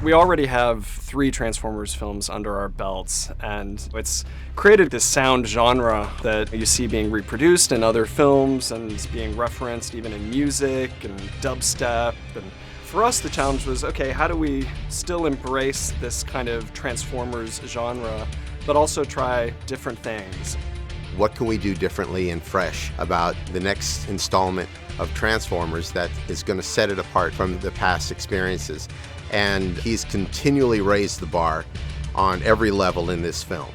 We already have 3 Transformers films under our belts, and it's created this sound genre that you see being reproduced in other films and is being referenced even in music and dubstep. And for us, the challenge was, okay, how do we still embrace this kind of Transformers genre, but also try different things? What can we do differently and fresh about the next installment of Transformers that is going to set it apart from the past experiences? And he's continually raised the bar on every level in this film.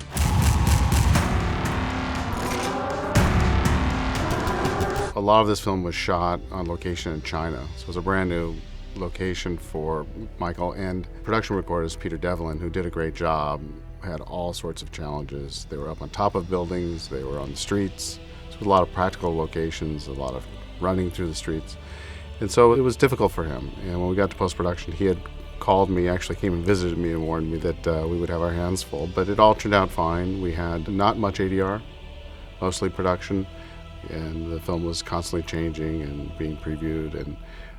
A lot of this film was shot on location in China, so it was a brand new location for Michael, and production recordist Peter Devlin, who did a great job, had all sorts of challenges. They were up on top of buildings, they were on the streets. So a lot of practical locations, a lot of running through the streets. And so it was difficult for him. And when we got to post-production, he had called me, actually came and visited me and warned me that we would have our hands full. But it all turned out fine. We had not much ADR, mostly production, and the film was constantly changing and being previewed, and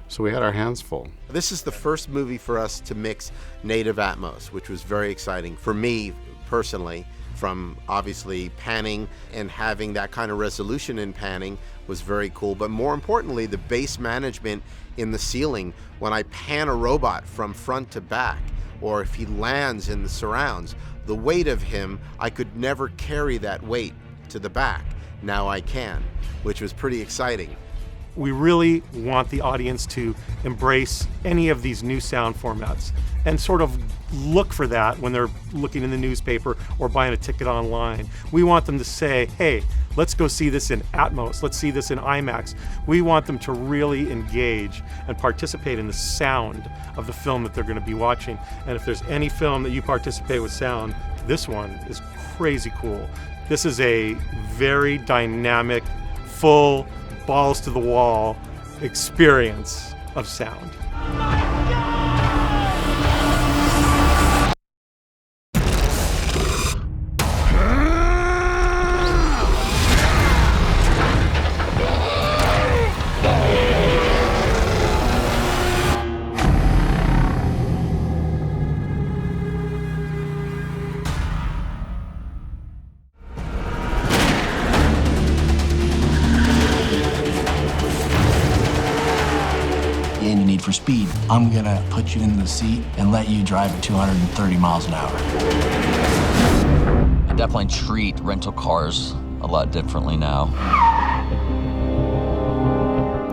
so we had our hands full. This is the first movie for us to mix native Atmos, which was very exciting for me personally. From obviously panning and having that kind of resolution in panning was very cool, but more importantly, the bass management in the ceiling. When I pan a robot from front to back, or if he lands in the surrounds, the weight of him, I could never carry that weight to the back. Now I can, which was pretty exciting. We really want the audience to embrace any of these new sound formats and sort of look for that when they're looking in the newspaper or buying a ticket online. We want them to say, hey, let's go see this in Atmos, let's see this in IMAX. We want them to really engage and participate in the sound of the film that they're going to be watching. And if there's any film that you participate with sound, this one is crazy cool. This is a very dynamic, full, balls to the wall experience of sound. For speed, I'm gonna put you in the seat and let you drive at 230 miles an hour. I definitely treat rental cars a lot differently now.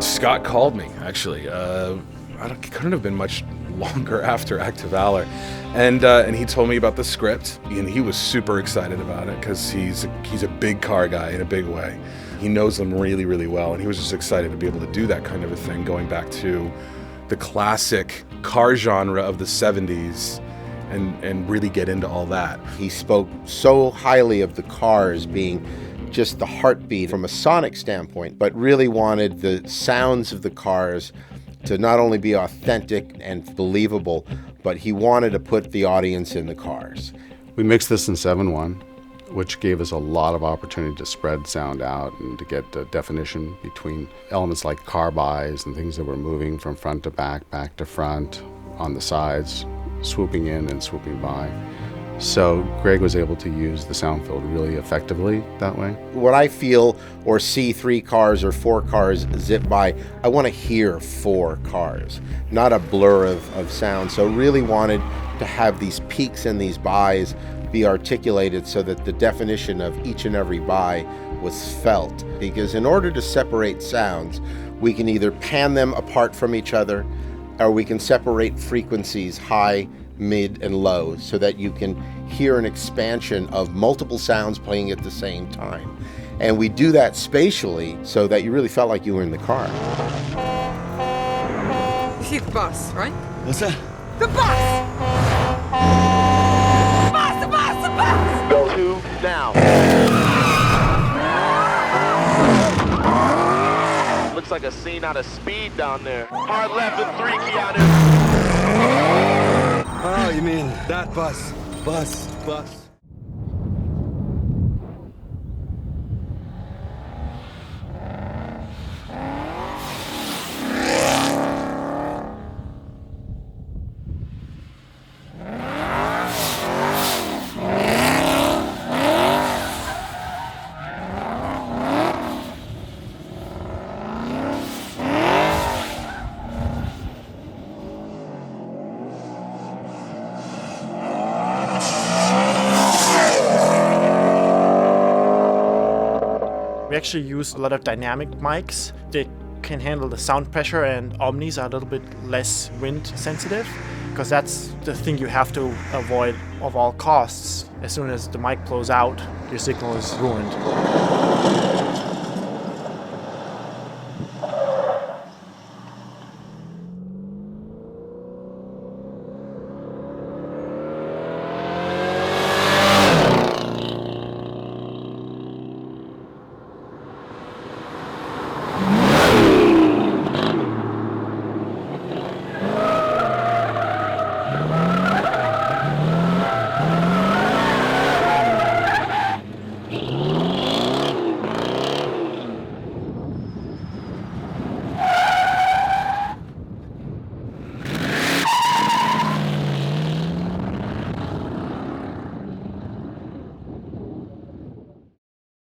Scott called me, actually. Couldn't have been much longer after Act of Valor. And he told me about the script, and he was super excited about it because he's a big car guy in a big way. He knows them really, really well, and he was just excited to be able to do that kind of a thing, going back to the classic car genre of the 70s and really get into all that. He spoke so highly of the cars being just the heartbeat from a sonic standpoint, but really wanted the sounds of the cars to not only be authentic and believable, but he wanted to put the audience in the cars. We mixed this in 7.1, which gave us a lot of opportunity to spread sound out and to get the definition between elements like car buys and things that were moving from front to back, back to front, on the sides, swooping in and swooping by. So Greg was able to use the sound field really effectively that way. When I feel or see 3 cars or 4 cars zip by, I want to hear 4 cars, not a blur of sound. So really wanted to have these peaks and these buys be articulated so that the definition of each and every buy was felt. Because in order to separate sounds, we can either pan them apart from each other, or we can separate frequencies, high, mid, and low, so that you can hear an expansion of multiple sounds playing at the same time. And we do that spatially so that you really felt like you were in the car. You see the bus, right? What's that? The bus! Go to now. Looks like a scene out of Speed down there. Hard left and 3, Keanu. Oh, you mean that bus. Bus. actually use a lot of dynamic mics. They can handle the sound pressure, and Omnis are a little bit less wind sensitive, because that's the thing you have to avoid of all costs. As soon as the mic blows out, your signal is ruined.